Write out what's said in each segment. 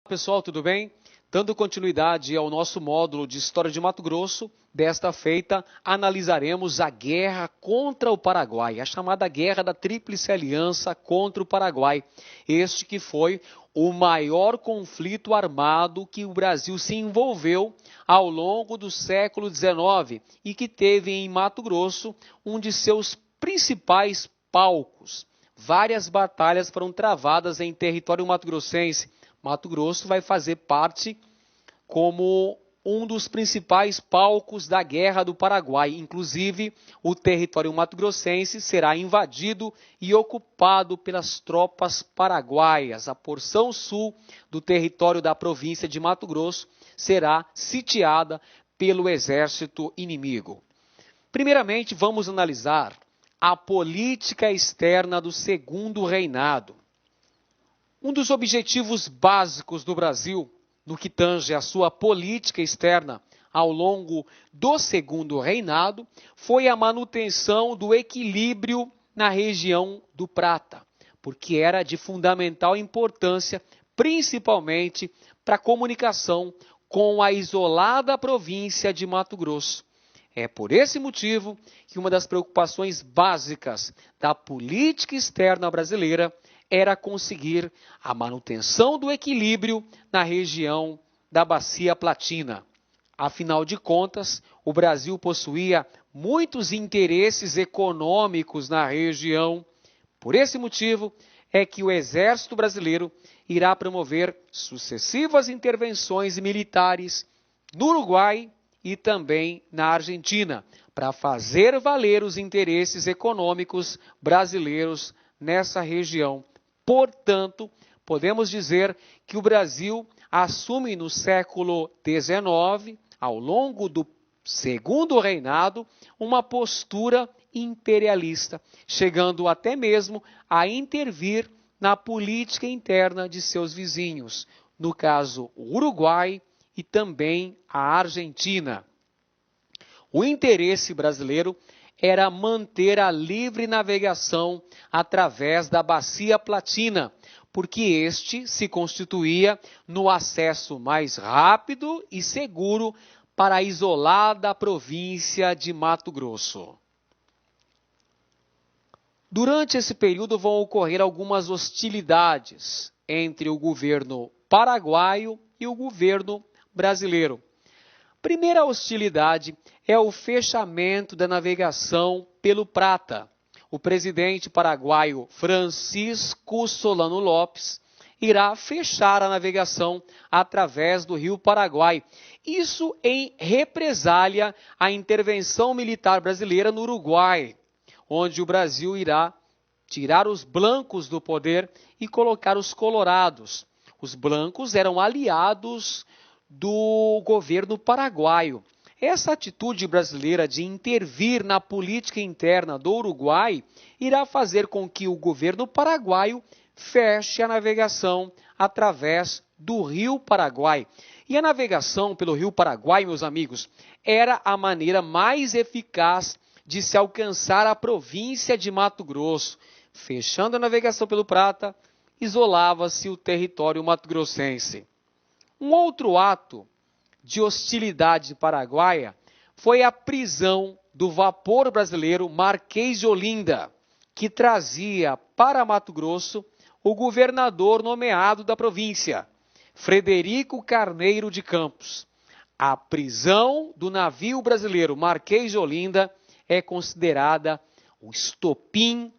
Pessoal, tudo bem? Dando continuidade ao nosso módulo de História de Mato Grosso, desta feita analisaremos a guerra contra o Paraguai, a chamada Guerra da Tríplice Aliança contra o Paraguai. Este que foi o maior conflito armado que o Brasil se envolveu ao longo do século XIX e que teve em Mato Grosso um de seus principais palcos. Várias batalhas foram travadas em território mato-grossense. Mato Grosso vai fazer parte como um dos principais palcos da Guerra do Paraguai. Inclusive, o território mato-grossense será invadido e ocupado pelas tropas paraguaias. A porção sul do território da província de Mato Grosso será sitiada pelo exército inimigo. Primeiramente, vamos analisar a política externa do Segundo Reinado. Um dos objetivos básicos do Brasil, no que tange a sua política externa ao longo do Segundo Reinado, foi a manutenção do equilíbrio na região do Prata, porque era de fundamental importância, principalmente para a comunicação com a isolada província de Mato Grosso. É por esse motivo que uma das preocupações básicas da política externa brasileira era conseguir a manutenção do equilíbrio na região da Bacia Platina. Afinal de contas, o Brasil possuía muitos interesses econômicos na região. Por esse motivo é que o Exército Brasileiro irá promover sucessivas intervenções militares no Uruguai e também na Argentina, para fazer valer os interesses econômicos brasileiros nessa região. Portanto, podemos dizer que o Brasil assume no século XIX, ao longo do Segundo Reinado, uma postura imperialista, chegando até mesmo a intervir na política interna de seus vizinhos, no caso o Uruguai e também a Argentina. O interesse brasileiro era manter a livre navegação através da Bacia Platina, porque este se constituía no acesso mais rápido e seguro para a isolada província de Mato Grosso. Durante esse período vão ocorrer algumas hostilidades entre o governo paraguaio e o governo brasileiro. Primeira hostilidade é o fechamento da navegação pelo Prata. O presidente paraguaio Francisco Solano Lopes irá fechar a navegação através do rio Paraguai. Isso em represália à intervenção militar brasileira no Uruguai, onde o Brasil irá tirar os blancos do poder e colocar os colorados. Os blancos eram aliados do governo paraguaio. Essa atitude brasileira de intervir na política interna do Uruguai irá fazer com que o governo paraguaio feche a navegação através do rio Paraguai. E a navegação pelo rio Paraguai, meus amigos, era a maneira mais eficaz de se alcançar a província de Mato Grosso. Fechando a navegação pelo Prata, isolava-se o território mato-grossense. Um outro ato de hostilidade paraguaia foi a prisão do vapor brasileiro Marquês de Olinda, que trazia para Mato Grosso o governador nomeado da província, Frederico Carneiro de Campos. A prisão do navio brasileiro Marquês de Olinda é considerada o estopim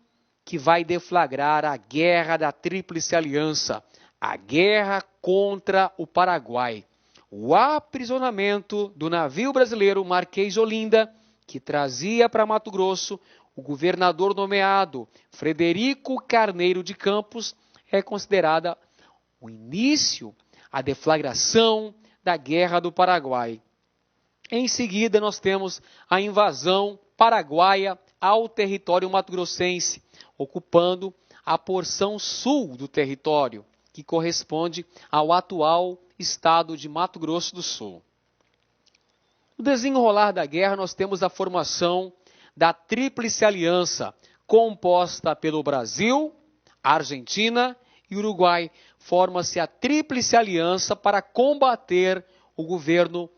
que vai deflagrar a Guerra da Tríplice Aliança, a guerra contra o Paraguai. O aprisionamento do navio brasileiro Marquês de Olinda, que trazia para Mato Grosso o governador nomeado Frederico Carneiro de Campos, é considerada o início, a deflagração da Guerra do Paraguai. Em seguida, nós temos a invasão paraguaia ao território mato-grossense, ocupando a porção sul do território, que corresponde ao atual estado de Mato Grosso do Sul. No desenrolar da guerra, nós temos a formação da Tríplice Aliança, composta pelo Brasil, Argentina e Uruguai, forma-se a Tríplice Aliança para combater o governo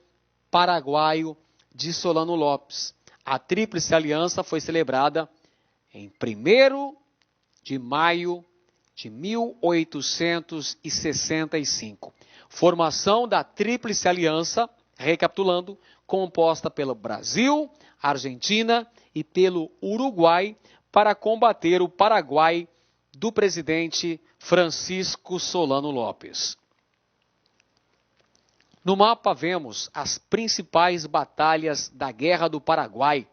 paraguaio de Solano Lopes. A Tríplice Aliança foi celebrada em 1º de maio de 1865. Formação da Tríplice Aliança, recapitulando, composta pelo Brasil, Argentina e pelo Uruguai para combater o Paraguai do presidente Francisco Solano Lopes. No mapa vemos as principais batalhas da Guerra do Paraguai,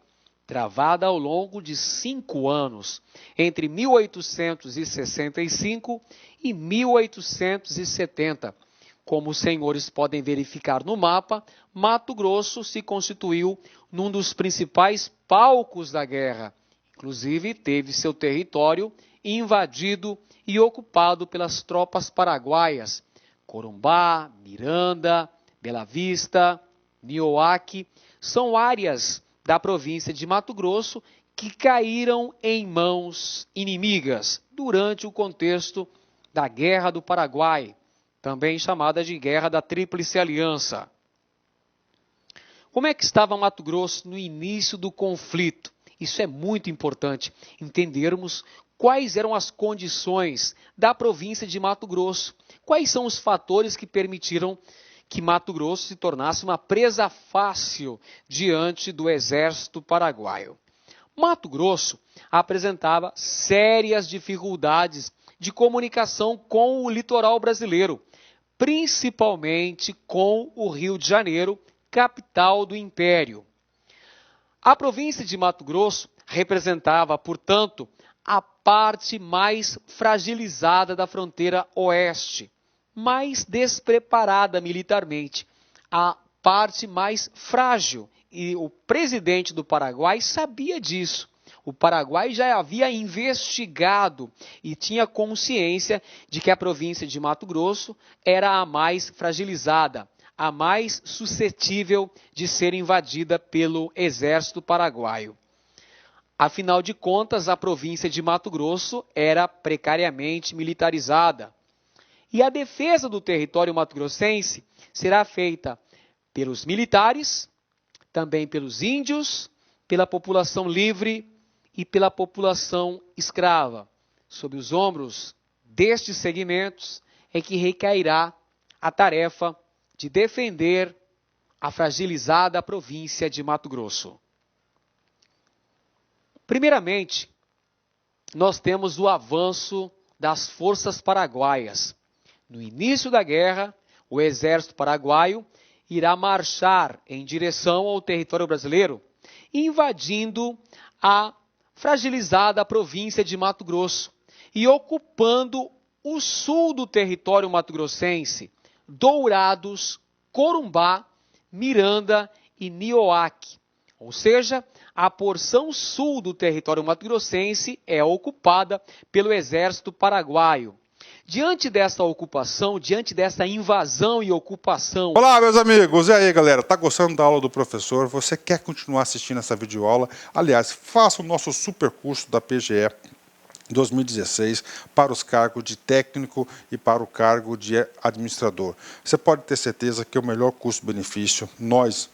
travada ao longo de 5 anos, entre 1865 e 1870. Como os senhores podem verificar no mapa, Mato Grosso se constituiu num dos principais palcos da guerra. Inclusive, teve seu território invadido e ocupado pelas tropas paraguaias. Corumbá, Miranda, Bela Vista, Nioaque, são áreas da província de Mato Grosso que caíram em mãos inimigas durante o contexto da Guerra do Paraguai, também chamada de Guerra da Tríplice Aliança. Como é que estava Mato Grosso no início do conflito? Isso é muito importante, entendermos quais eram as condições da província de Mato Grosso, quais são os fatores que permitiram que Mato Grosso se tornasse uma presa fácil diante do exército paraguaio. Mato Grosso apresentava sérias dificuldades de comunicação com o litoral brasileiro, principalmente com o Rio de Janeiro, capital do Império. A província de Mato Grosso representava, portanto, a parte mais fragilizada da fronteira oeste, mais despreparada militarmente, a parte mais frágil, e o presidente do Paraguai sabia disso. O Paraguai já havia investigado e tinha consciência de que a província de Mato Grosso era a mais fragilizada, a mais suscetível de ser invadida pelo exército paraguaio. Afinal de contas, a província de Mato Grosso era precariamente militarizada. E a defesa do território mato-grossense será feita pelos militares, também pelos índios, pela população livre e pela população escrava. Sob os ombros destes segmentos é que recairá a tarefa de defender a fragilizada província de Mato Grosso. Primeiramente, nós temos o avanço das forças paraguaias. No início da guerra, o exército paraguaio irá marchar em direção ao território brasileiro, invadindo a fragilizada província de Mato Grosso e ocupando o sul do território mato-grossense, Dourados, Corumbá, Miranda e Nioaque. Ou seja, a porção sul do território mato-grossense é ocupada pelo exército paraguaio. Diante dessa ocupação, diante dessa invasão e ocupação... Olá, meus amigos! E aí, galera? Tá gostando da aula do professor? Você quer continuar assistindo essa videoaula? Aliás, faça o nosso super curso da PGE 2016 para os cargos de técnico e para o cargo de administrador. Você pode ter certeza que é o melhor custo-benefício. Nós,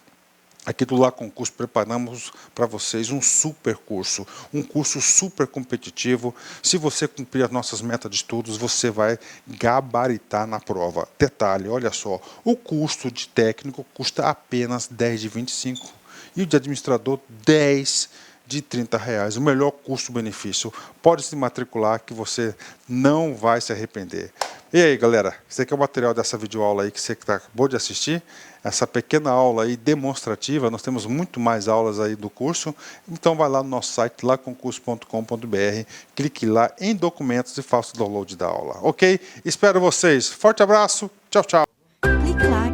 aqui do Lá Concurso, preparamos para vocês um curso super competitivo. Se você cumprir as nossas metas de estudos, você vai gabaritar na prova. Detalhe, olha só, o custo de técnico custa apenas 10 de 25 e o de administrador 10 de R$30. O melhor custo-benefício. Pode se matricular que você não vai se arrepender. E aí, galera, esse aqui é o material dessa videoaula aí que você acabou de assistir. Essa pequena aula aí demonstrativa, nós temos muito mais aulas aí do curso. Então vai lá no nosso site, laconcurso.com.br, clique lá em documentos e faça o download da aula, ok? Espero vocês. Forte abraço, tchau, tchau. Clique lá